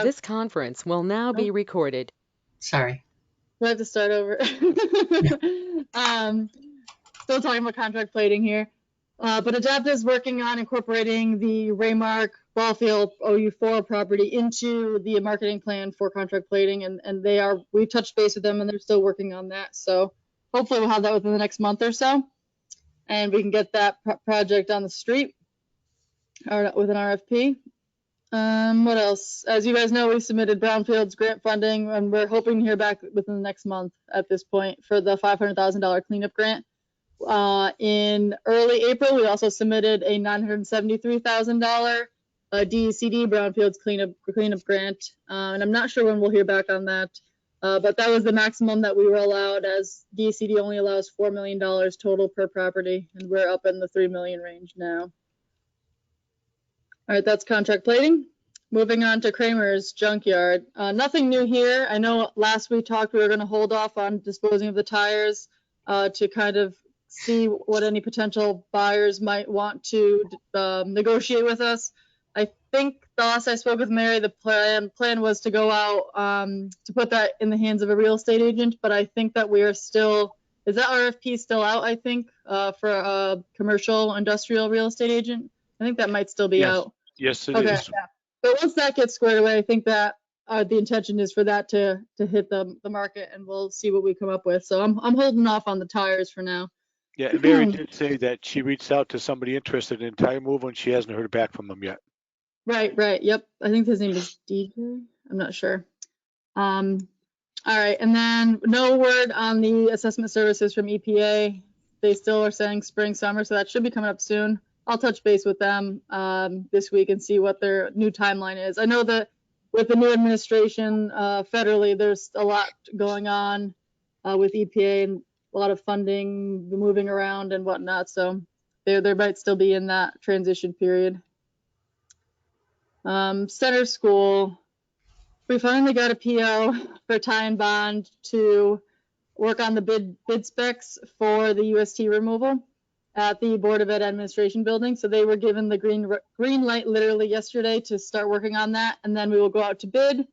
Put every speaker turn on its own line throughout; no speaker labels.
This conference will now be recorded.
Sorry.
We have to start over. Still talking about contract plating here. But Adapt is working on incorporating the Raymark Ballfield OU4 property into the marketing plan for contract plating, and we've touched base with them and they're still working on that. So hopefully we'll have that within the next month or so, and we can get that project on the street or with an RFP. What else? As you guys know, we submitted Brownfields grant funding, and we're hoping to hear back within the next month at this point for the $500,000 cleanup grant. In early April, we also submitted a $973,000 DECD Brownfields cleanup grant, and I'm not sure when we'll hear back on that, but that was the maximum that we were allowed, as DECD only allows $4 million total per property, and we're up in the $3 million range now. All right, that's contract plating. Moving on to Cramer's Junkyard. Nothing new here. I know last we talked we were going to hold off on disposing of the tires to kind of see what any potential buyers might want to negotiate with us. I think the last I spoke with Mary, the plan was to go out to put that in the hands of a real estate agent, but I think that we are still, is that RFP still out, I think, for a commercial industrial real estate agent? I think that might still be out.
Yes, it is.
Yeah. But once that gets squared away, I think that the intention is for that to hit the market, and we'll see what we come up with. So I'm holding off on the tires for now.
Yeah, Mary did say that she reached out to somebody interested in tire removal, and she hasn't heard back from them yet.
Right. Yep. I think his name is DJ. I'm not sure. All right. And then no word on the assessment services from EPA. They still are saying spring, summer, so that should be coming up soon. I'll touch base with them this week and see what their new timeline is. I know that with the new administration federally, there's a lot going on with EPA and a lot of funding moving around and whatnot. So they might still be in that transition period. Center School, we finally got a PO for Ty and Bond to work on the bid specs for the UST removal at the Board of Ed Administration building. So they were given the green light literally yesterday to start working on that, and then we will go out to bid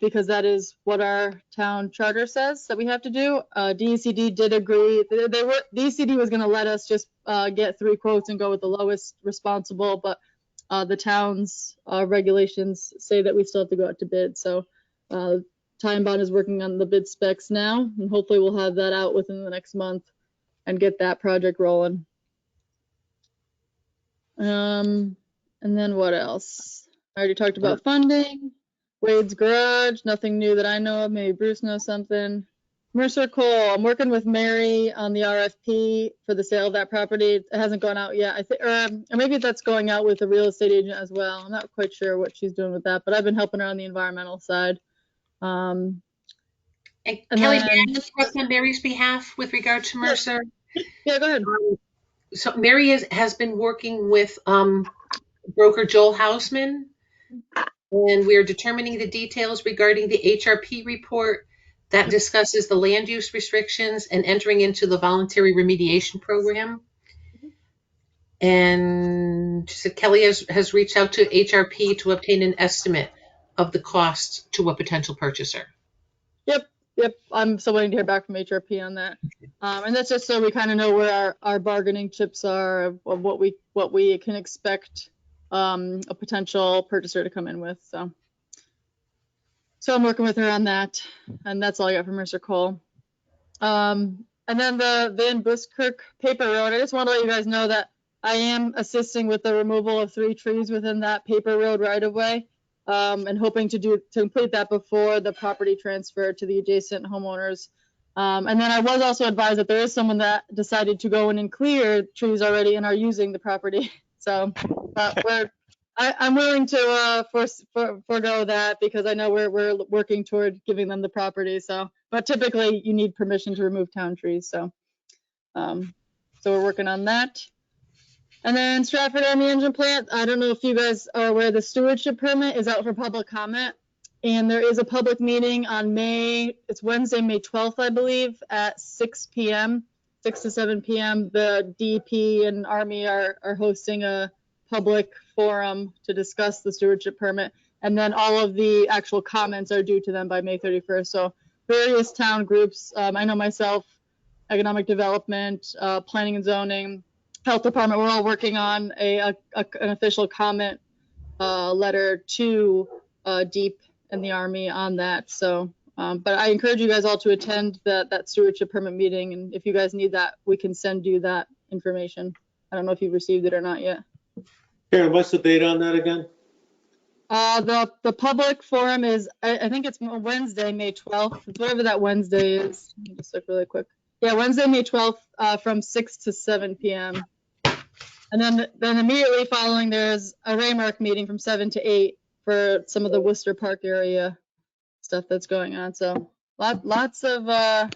because that is what our town charter says that we have to do. DECD did agree. DECD was going to let us just get 3 quotes and go with the lowest responsible, but the town's regulations say that we still have to go out to bid. So Ty and Bond is working on the bid specs now, and hopefully we'll have that out within the next month and get that project rolling. And then what else? I already talked about funding. Wade's Garage, nothing new that I know of. Maybe Bruce knows something. Mercer Coal, I'm working with Mary on the RFP for the sale of that property. It hasn't gone out yet. I think, or maybe that's going out with a real estate agent as well. I'm not quite sure what she's doing with that, but I've been helping her on the environmental side.
And Kelly, may I ask on Mary's behalf with regard to Mercer?
Yeah, go ahead.
So Mary has been working with broker Joel Hausman, and we are determining the details regarding the HRP report that discusses the land use restrictions and entering into the voluntary remediation program. And so Kelly has reached out to HRP to obtain an estimate of the cost to a potential purchaser.
Yep, I'm still waiting to hear back from HRP on that. And that's just so we kind of know where our bargaining chips are of what we can expect a potential purchaser to come in with. So I'm working with her on that, and that's all I got from Mercer Coal. And then the Van Buskirk paper road, I just want to let you guys know that I am assisting with the removal of 3 trees within that paper road right of way. And hoping to complete that before the property transfer to the adjacent homeowners. And then I was also advised that there is someone that decided to go in and clear trees already and are using the property. So I'm willing to forego that because I know we're working toward giving them the property. So, but typically you need permission to remove town trees. So, so we're working on that. And then Stratford Army Engine Plant, I don't know if you guys are aware, the stewardship permit is out for public comment. And there is a public meeting on it's Wednesday, May 12th, I believe, at 6 p.m., 6 to 7 p.m. The DEP and Army are hosting a public forum to discuss the stewardship permit. And then all of the actual comments are due to them by May 31st. So various town groups, I know myself, economic development, planning and zoning, health department, we're all working on an official comment letter to Deep and the Army on that. So, but I encourage you guys all to attend that stewardship permit meeting. And if you guys need that, we can send you that information. I don't know if you've received it or not yet.
Karen, what's the date on that again?
The public forum is, I think it's Wednesday, May 12th. It's whatever that Wednesday is. Let me just look really quick. Yeah, Wednesday, May 12th, from 6 to 7 p.m. And then immediately following, there's a Raymark meeting from 7 to 8 for some of the Worcester Park area stuff that's going on. So lots of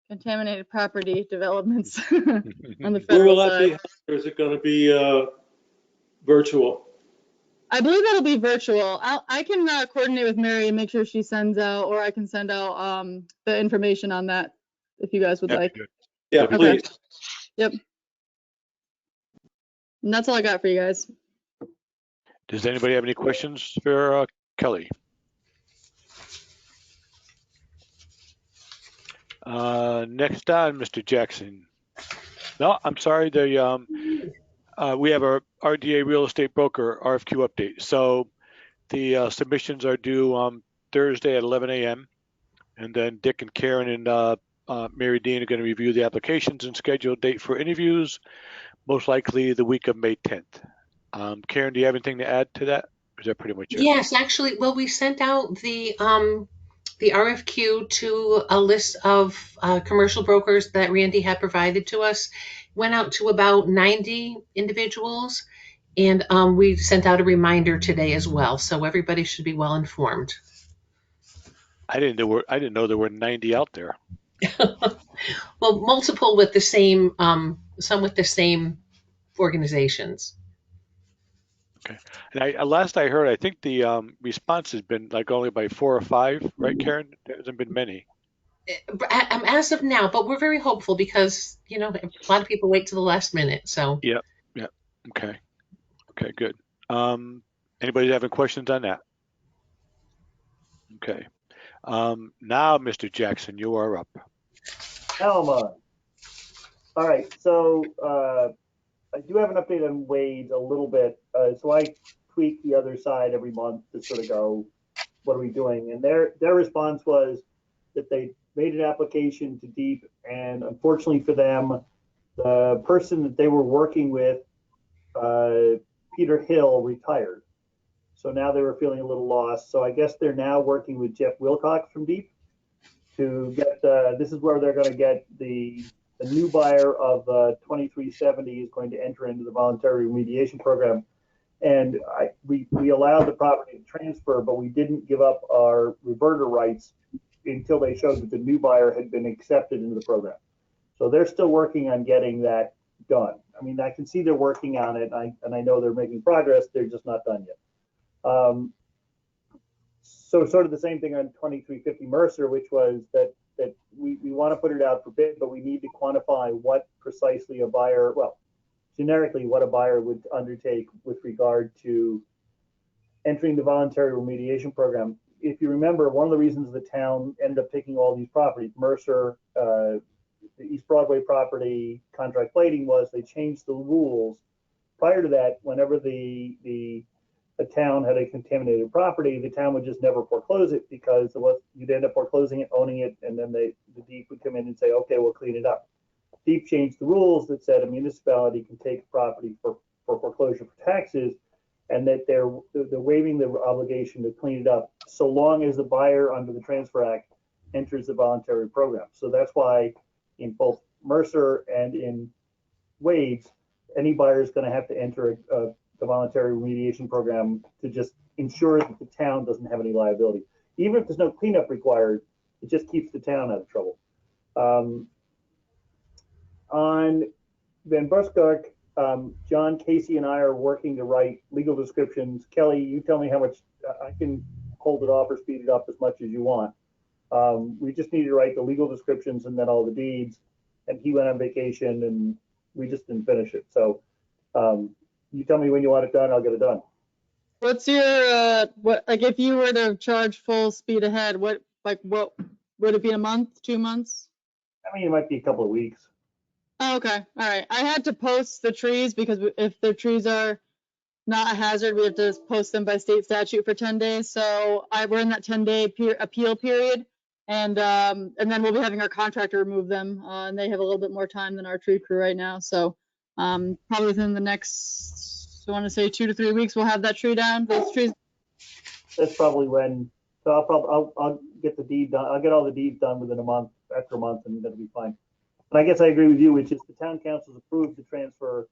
contaminated property developments on the
Where
federal
will that
side.
be held, or is it going to be virtual?
I believe that'll be virtual. I can coordinate with Mary and make sure she sends out, or I can send out the information on that if you guys would
That'd
like.
be good.
Yeah,
Okay.
please.
Yep. And that's all I got for you guys.
Does anybody have any questions for Kelly? Next on, Mr. Jackson. No, I'm sorry. We have our RDA real estate broker RFQ update. So the submissions are due Thursday at 11 a.m. And then Dick and Karen and Mary Dean are going to review the applications and schedule a date for interviews, most likely the week of May 10th. Karen, do you have anything to add to that? Or is that pretty much it?
Yes, actually, well, we sent out the RFQ to a list of commercial brokers that Randy had provided to us. Went out to about 90 individuals, and we sent out a reminder today as well. So everybody should be well informed.
I didn't know there were 90 out there.
Well, multiple with the same, some with the same organizations.
Okay. And last I heard, I think the response has been like only by 4 or 5, right, Karen? There hasn't been many.
As of now, but we're very hopeful because, a lot of people wait to the last minute. So
Yeah. Okay. Okay, good. Anybody having questions on that? Okay. Now, Mr. Jackson, you are up.
Alma. All right, so I do have an update on Wade a little bit. So I tweak the other side every month to sort of go, what are we doing? And their response was that they made an application to Deep, and unfortunately for them, the person that they were working with, Peter Hill, retired. So now they were feeling a little lost. So I guess they're now working with Jeff Wilcox from Deep to get this is where they're going to get the new buyer of 2370 is going to enter into the voluntary remediation program. And we allowed the property to transfer, but we didn't give up our reverter rights until they showed that the new buyer had been accepted into the program. So they're still working on getting that done. I mean, I can see they're working on it, and I know they're making progress. They're just not done yet. So sort of the same thing on 2350 Mercer, which was that we want to put it out for bid, but we need to quantify what precisely a buyer, well, generically what a buyer would undertake with regard to entering the voluntary remediation program. If you remember, one of the reasons the town ended up taking all these properties, Mercer, the East Broadway property, contract plating, was they changed the rules. Prior to that, whenever a town had a contaminated property, the town would just never foreclose it because you'd end up foreclosing it, owning it, and then the Deep would come in and say, okay, we'll clean it up. Deep changed the rules that said a municipality can take a property for foreclosure for taxes, and that they're waiving the obligation to clean it up so long as the buyer under the Transfer Act enters the voluntary program. So that's why in both Mercer and in Wade's, any buyer is going to have to enter the voluntary remediation program to just ensure that the town doesn't have any liability. Even if there's no cleanup required, it just keeps the town out of trouble. On Van Buskirk, John, Casey, and I are working to write legal descriptions. Kelly, you tell me how much I can hold it off or speed it up as much as you want. We just need to write the legal descriptions and then all the deeds. And he went on vacation and we just didn't finish it. So you tell me when you want it done, I'll get it done.
What's your, what, like, if you were to charge full speed ahead, what would it be, a month, 2 months?
I mean, it might be a couple of weeks.
Oh, okay, all right. I had to post the trees because if the trees are not a hazard, we have to post them by state statute for 10 days. So we're in that 10-day appeal period. And then we'll be having our contractor remove them. And they have a little bit more time than our tree crew right now. So probably within the next, I want to say 2 to 3 weeks, we'll have that tree down, those trees.
That's probably when, so I'll get the deed done. I'll get all the deeds done within a month, after a month, and that'll be fine. And I guess I agree with you, which is the town council's approved the transfer.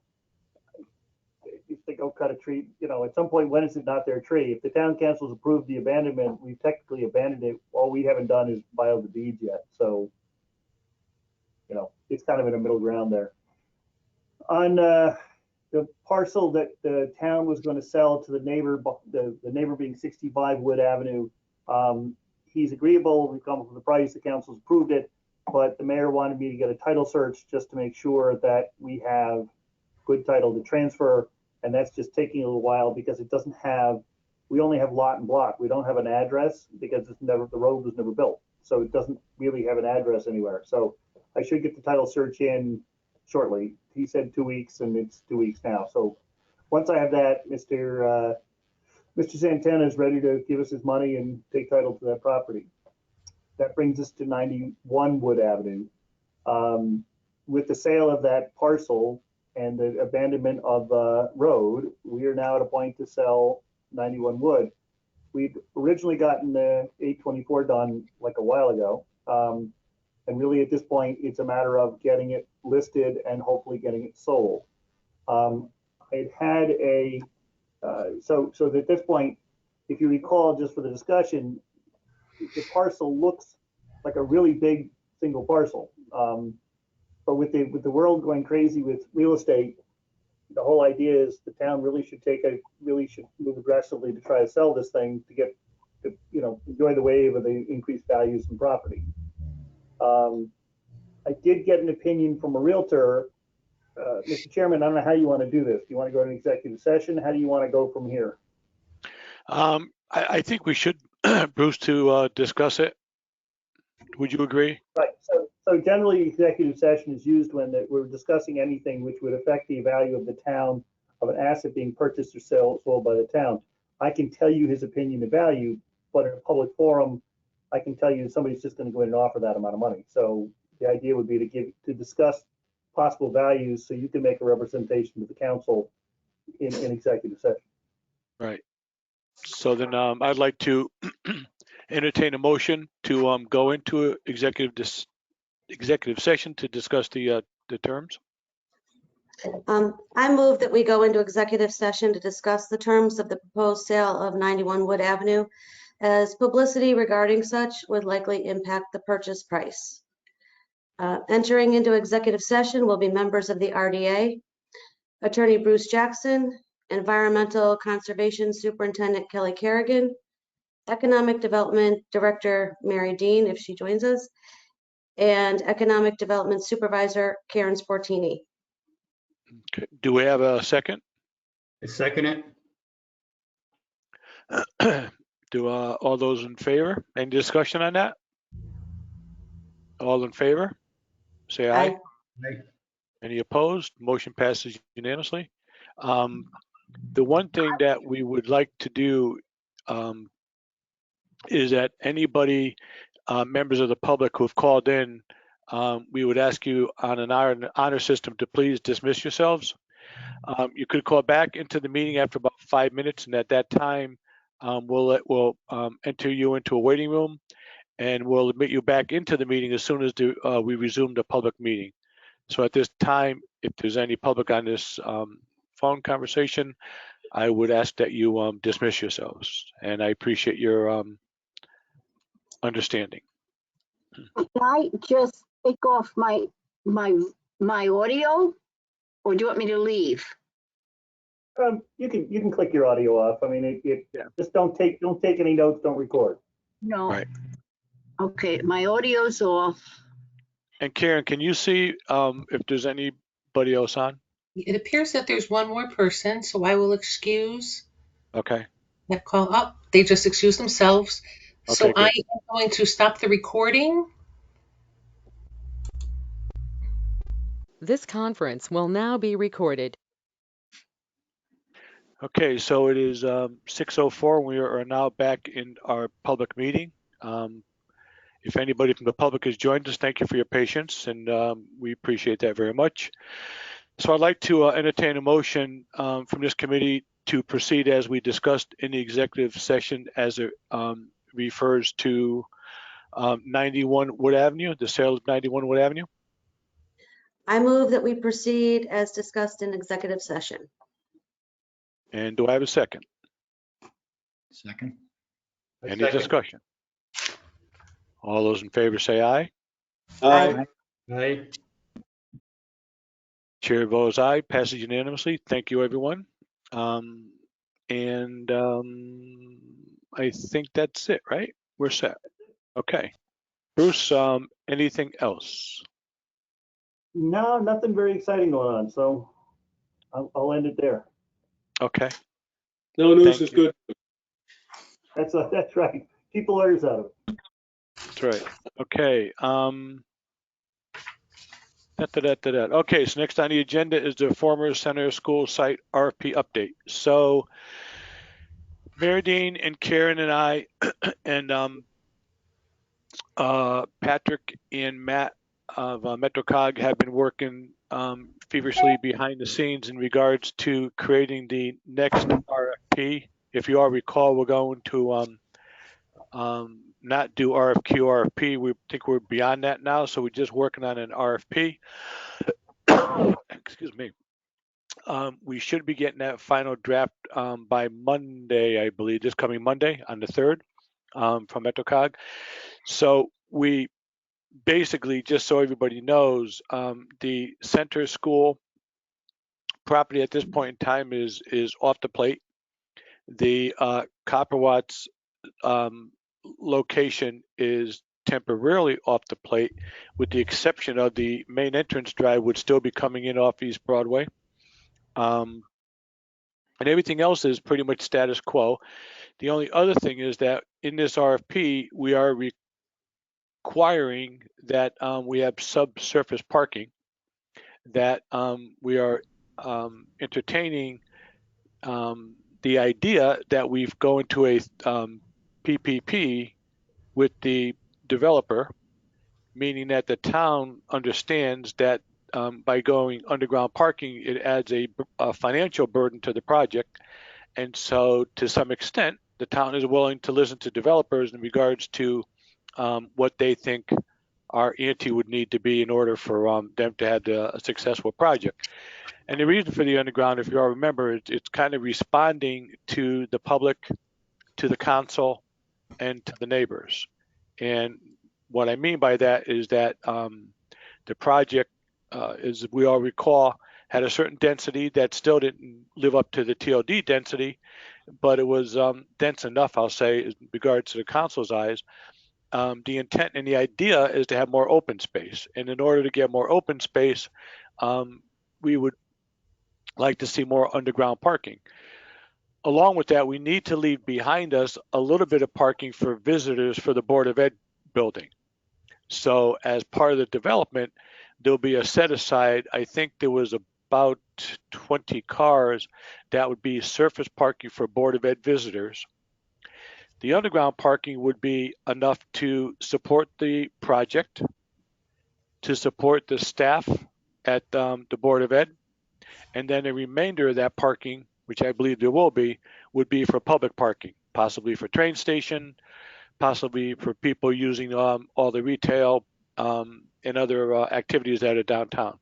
If they go cut a tree, you know, at some point, when is it not their tree? If the town council's approved the abandonment, we've technically abandoned it. All we haven't done is filed the deeds yet. So, you know, it's kind of in the middle ground there. On the parcel that the town was going to sell to the neighbor, the neighbor being 65 Wood Avenue, he's agreeable. We've come up with a price. The council's approved it, but the mayor wanted me to get a title search just to make sure that we have good title to transfer, and that's just taking a little while because it doesn't have, we only have lot and block. We don't have an address because it's never, the road was never built. So it doesn't really have an address anywhere. So I should get the title search in shortly. He said 2 weeks, and it's 2 weeks now. So once I have that, Mr. Santana is ready to give us his money and take title to that property. That brings us to 91 Wood Avenue. With the sale of that parcel and the abandonment of the road, we are now at a point to sell 91 Wood. We'd originally gotten the 824 done like a while ago. And really at this point, it's a matter of getting it listed and hopefully getting it sold. It had a, so at this point, if you recall, just for the discussion, the parcel looks like a really big single parcel. But with the world going crazy with real estate, the whole idea is the town really should move aggressively to try to sell this thing to get to, you know, enjoy the wave of the increased values in property. I did get an opinion from a realtor. Mr. Chairman, I don't know how you want to do this. Do you want to go to an executive session? How do you want to go from here?
I think we should, Bruce, to discuss it. Would you agree?
Right. So generally, executive session is used when we're discussing anything which would affect the value of the town, of an asset being purchased or sold by the town. I can tell you his opinion of value, but in a public forum, I can tell you somebody's just going to go in and offer that amount of money. So the idea would be to discuss possible values so you can make a representation to the council in executive session.
Right. So then I'd like to entertain a motion to go into executive session to discuss the terms.
I move that we go into executive session to discuss the terms of the proposed sale of 91 Wood Avenue, as publicity regarding such would likely impact the purchase price. Entering into executive session will be members of the RDA, Attorney Bruce Jackson, Environmental Conservation Superintendent Kelly Kerrigan, Economic Development Director Mary Dean, if she joins us, and Economic Development Supervisor Karen Sportini.
Okay. Do we have a second?
I second it.
Do all those in favor? Any discussion on that? All in favor? Say aye.
Aye.
Aye.
Any opposed? Motion passes unanimously. The one thing that we would like to do is that anybody, members of the public who have called in, we would ask you on an honor system to please dismiss yourselves. You could call back into the meeting after about 5 minutes, and at that time, we'll enter you into a waiting room, and we'll admit you back into the meeting as soon as we resume the public meeting. So at this time, if there's any public on this phone conversation, I would ask that you dismiss yourselves, and I appreciate your understanding.
Can I just take off my audio, or do you want me to leave?
You can click your audio off. I mean,
Yeah.
Just don't take any notes. Don't record.
No.
Right.
Okay, my audio's off.
And Karen, can you see if there's anybody else on?
It appears that there's one more person, so I will excuse.
Okay.
that call up. They just excused themselves. So
Okay, good.
I am going to stop the recording.
This conference will now be recorded.
Okay, so it is 6:04. We are now back in our public meeting. If anybody from the public has joined us, thank you for your patience, and we appreciate that very much. So I'd like to entertain a motion from this committee to proceed as we discussed in the executive session as it refers to 91 Wood Avenue, the sale of 91 Wood Avenue.
I move that we proceed as discussed in executive session.
And do I have a second?
Second.
Any discussion? All those in favor say aye.
Aye.
Aye.
Chair votes aye, passes unanimously. Thank you, everyone. I think that's it, right? We're set. Okay. Bruce, anything else?
No, nothing very exciting going on, so I'll end it there.
Okay,
No news
Thank
is
you.
good.
That's right. Keep the lawyers out of it.
that's right. Okay. Okay, so next on the agenda is the former Center School site RFP update. So Meredine and Karen and I and Patrick and Matt of MetroCog have been working feverishly behind the scenes in regards to creating the next RFP. If you all recall, we're going to not do RFQ, RFP. We think we're beyond that now, so we're just working on an RFP. Excuse me. We should be getting that final draft by Monday, I believe, this coming Monday on the 3rd from MetroCog. So we basically, just so everybody knows, the center school property at this point in time is off the plate. The Copper Watts location is temporarily off the plate, with the exception of the main entrance drive would still be coming in off East Broadway. And everything else is pretty much status quo. The only other thing is that in this RFP, we are requiring that we have subsurface parking, that we are entertaining the idea that we've go into a PPP with the developer, meaning that the town understands that by going underground parking, it adds a financial burden to the project. And so to some extent, the town is willing to listen to developers in regards to what they think our ante would need to be in order for them to have a successful project. And the reason for the underground, if you all remember, it's kind of responding to the public, to the council, and to the neighbors. And what I mean by that is that the project, as we all recall, had a certain density that still didn't live up to the TOD density, but it was dense enough, I'll say, in regards to the council's eyes. The intent and the idea is to have more open space. And in order to get more open space, we would like to see more underground parking. Along with that, we need to leave behind us a little bit of parking for visitors for the Board of Ed building. So as part of the development, there'll be a set aside. I think there was about 20 cars that would be surface parking for Board of Ed visitors. The underground parking would be enough to support the project, to support the staff at the Board of Ed, and then the remainder of that parking, which I believe there will be, would be for public parking, possibly for train station, possibly for people using all the retail and other activities that are downtown.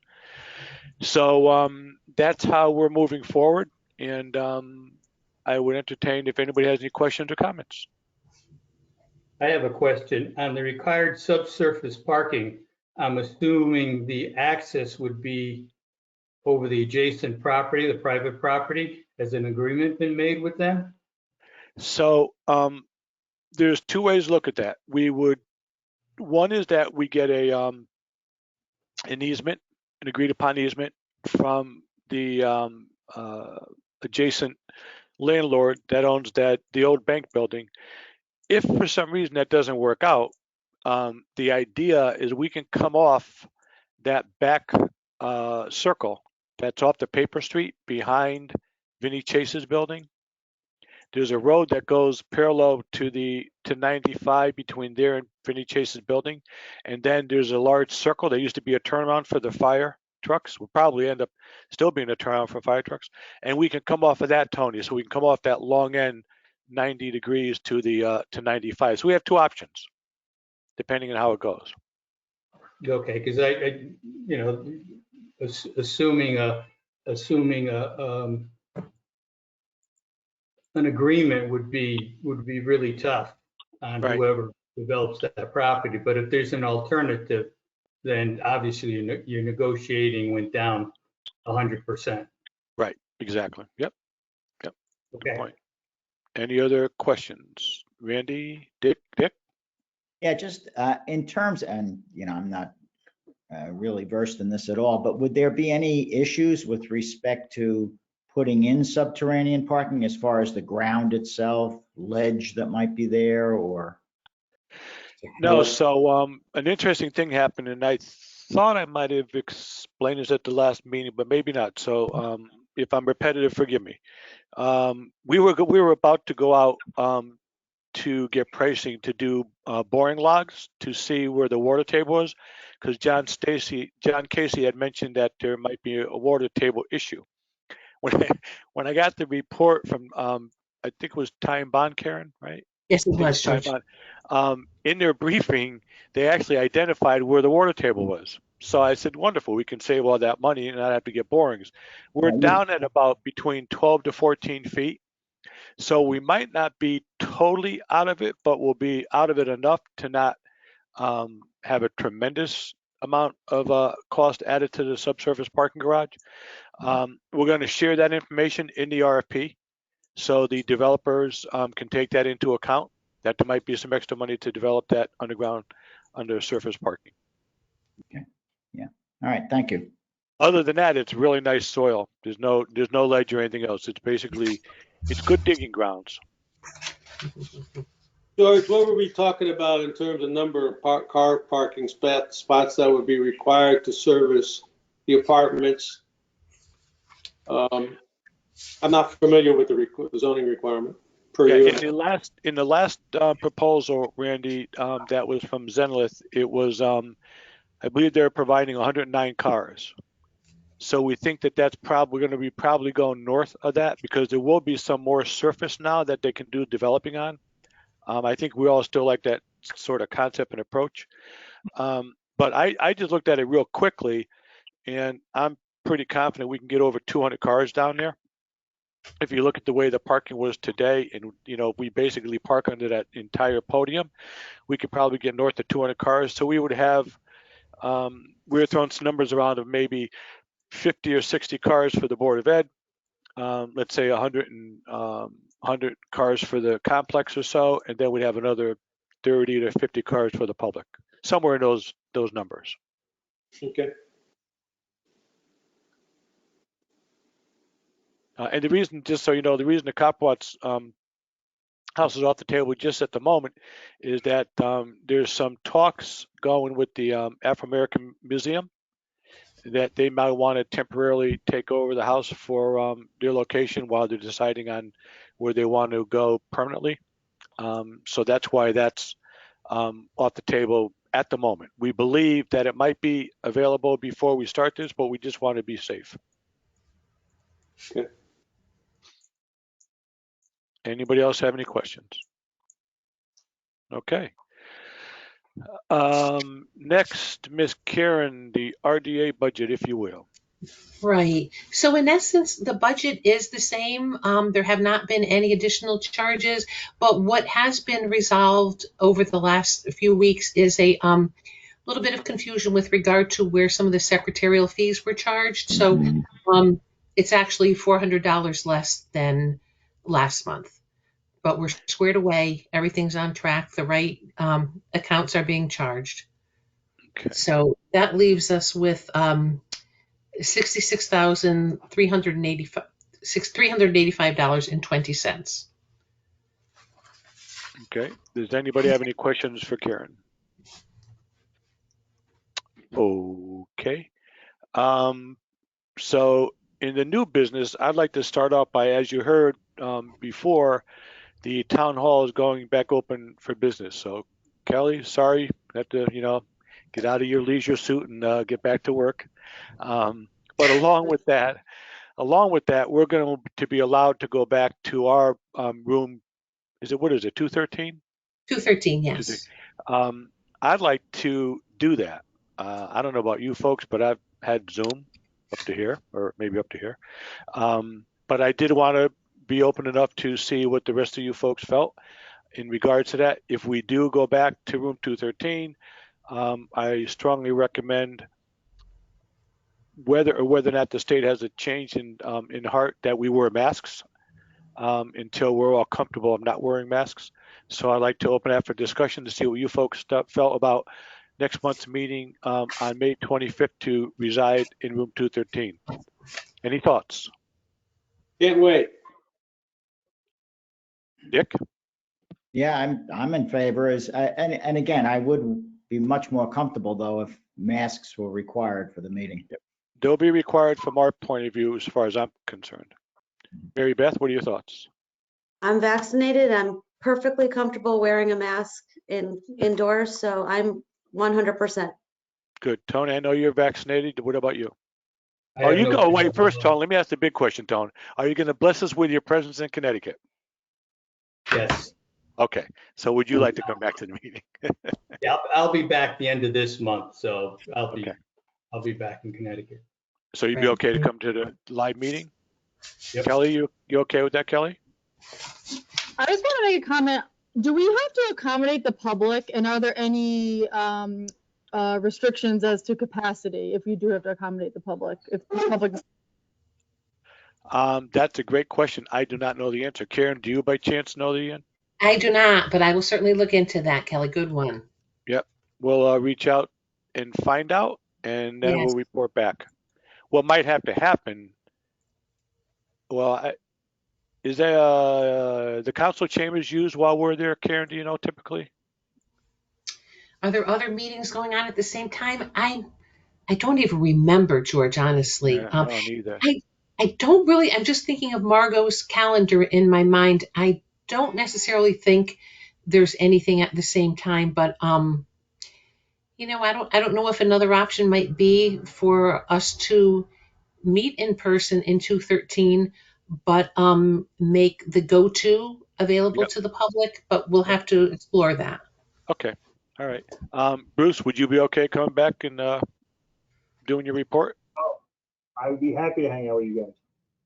So that's how we're moving forward. And I would entertain if anybody has any questions or comments.
I have a question. On the required subsurface parking, I'm assuming the access would be over the adjacent property, the private property. Has an agreement been made with them?
So there's two ways to look at that. One is that we get an easement, an agreed upon easement from the adjacent landlord that owns the old bank building. If for some reason that doesn't work out, the idea is we can come off that back circle that's off the paper street behind Vinnie Chase's building. There's a road that goes parallel to 95 between there and Vinnie Chase's building, and then there's a large circle. There used to be a turnaround for the fire trucks. Will probably end up still being a turnaround for fire trucks, and we can come off of that, Tony. So we can come off that long end 90 degrees to 95. So we have two options depending on how it goes.
Okay, because I you know, assuming an agreement would be really tough on
Right.
whoever develops that property. But if there's an alternative, then obviously your negotiating went down 100%.
Right. Exactly. Yep. Good
Okay.
point. Any other questions? Randy, Dick?
Yeah, just in terms, and I'm not really versed in this at all, but would there be any issues with respect to putting in subterranean parking as far as the ground itself, ledge that might be there, or?
No, so an interesting thing happened, and I thought I might have explained this at the last meeting, but maybe not. So if I'm repetitive, forgive me. We were about to go out to get pricing to do boring logs to see where the water table was, because John Casey had mentioned that there might be a water table issue. When I got the report from I think it was Time Bond, Karen, right?
Yes, it was,
Time
George.
Bond. In their briefing, they actually identified where the water table was. So I said, wonderful, we can save all that money and not have to get borings. We're down at about between 12 to 14 feet. So we might not be totally out of it, but we'll be out of it enough to not have a tremendous amount of cost added to the subsurface parking garage. We're going to share that information in the RFP so the developers can take that into account, that there might be some extra money to develop that underground under surface parking.
Okay. Yeah. All right. Thank you.
Other than that, it's really nice soil. There's no ledge or anything else. It's basically, it's good digging grounds.
George, what were we talking about in terms of number of car parking spots that would be required to service the apartments? I'm not familiar with the zoning requirement per unit.
In the last proposal, Randy, that was from Zenlith, it was, I believe they're providing 109 cars. So we think that that's probably going to be going north of that, because there will be some more surface now that they can do developing on. I think we all still like that sort of concept and approach. But I just looked at it real quickly, and I'm pretty confident we can get over 200 cars down there. If you look at the way the parking was today, and we basically park under that entire podium, we could probably get north of 200 cars. So we would have, we were throwing some numbers around of maybe 50 or 60 cars for the Board of Ed, let's say 100 cars for the complex or so, and then we'd have another 30 to 50 cars for the public, somewhere in those numbers.
Okay.
And the reason, just so you know, the reason the Copwatts house is off the table just at the moment is that there's some talks going with the Afro-American Museum that they might want to temporarily take over the house for their location while they're deciding on where they want to go permanently. So that's why that's off the table at the moment. We believe that it might be available before we start this, but we just want to be safe.
Okay.
Anybody else have any questions? Okay. Next, Ms. Karen, the RDA budget, if you will.
Right. So in essence, the budget is the same. There have not been any additional charges, but what has been resolved over the last few weeks is a little bit of confusion with regard to where some of the secretarial fees were charged. So it's actually $400 less than last month. But we're squared away. Everything's on track. The right accounts are being charged.
Okay.
So that leaves us with $66,385. $385.20.
Okay. Does anybody have any questions for Karen? Okay. So in the new business, I'd like to start off by, as you heard before, the town hall is going back open for business. So Kelly, sorry, have to, get out of your leisure suit and get back to work. But along with that, we're going to be allowed to go back to our room. What is it, 213?
213, yes.
I'd like to do that. I don't know about you folks, but I've had Zoom up to here, or maybe up to here. But I did want to be open enough to see what the rest of you folks felt in regards to that. If we do go back to room 213, I strongly recommend, whether or not the state has a change in heart, that we wear masks until we're all comfortable of not wearing masks. So I'd like to open that for discussion to see what you folks felt about next month's meeting on May 25th to reside in room 213. Any thoughts?
Can't wait.
Dick?
Yeah, I'm in favor. And again, I would be much more comfortable though if masks were required for the meeting.
They'll be required from our point of view as far as I'm concerned. Mary Beth, what are your thoughts?
I'm vaccinated. I'm perfectly comfortable wearing a mask indoors, so I'm 100%.
Good. Tony, I know you're vaccinated. What about you?
I have no-
Wait, first, Tone, let me ask the big question, Tone. Are you going to bless us with your presence in Connecticut?
Yes.
Okay. So would you like to come back to the meeting?
Yeah, I'll be back the end of this month, so I'll be back in Connecticut.
So you'd be okay to come to the live meeting?
Yep.
Kelly, you okay with that, Kelly?
I just want to make a comment. Do we have to accommodate the public, and are there any restrictions as to capacity if you do have to accommodate the public? If the public...
That's a great question. I do not know the answer. Karen, do you by chance know the answer?
I do not, but I will certainly look into that, Kelly. Good one.
Yep. We'll reach out and find out, and then we'll report back. What might have to happen, is there the council chambers used while we're there, Karen, do you know typically?
Are there other meetings going on at the same time? I don't even remember, George, honestly.
Yeah, I don't either.
I don't really, I'm just thinking of Margot's calendar in my mind. I don't necessarily think there's anything at the same time, but I don't know if another option might be for us to meet in person in 213, but make the go-to available to the public, but we'll have to explore that.
Okay. All right. Bruce, would you be okay coming back and doing your report?
Oh, I would be happy to hang out with you guys.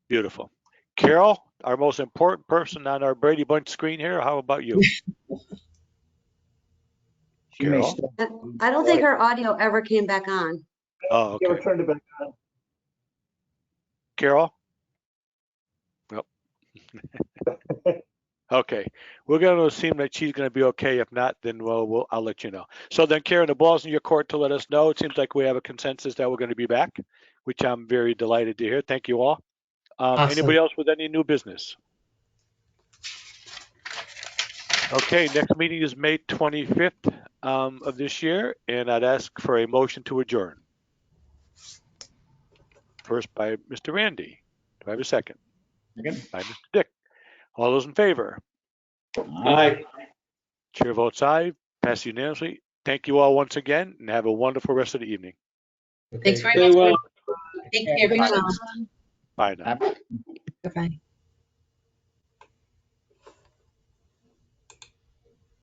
Beautiful. Carol, our most important person on our Brady Bunch screen here. How about you? Carol?
I don't think her audio ever came back on.
Oh, okay.
Turned it back on.
Carol? Nope. Okay. We're going to assume that she's going to be okay. If not, then I'll let you know. So then, Karen, the ball's in your court to let us know. It seems like we have a consensus that we're going to be back, which I'm very delighted to hear. Thank you all.
Awesome.
Anybody else with any new business? Okay, next meeting is May 25th of this year, and I'd ask for a motion to adjourn. First by Mr. Randy. Do I have a second?
Second.
By Mr. Dick. All those in favor?
Aye.
Chair votes aye. Pass unanimously. Thank you all once again, and have a wonderful rest of the evening.
Okay.
Thanks very
Stay
much.
well.
Thank you, everyone.
Bye now.
Bye-bye.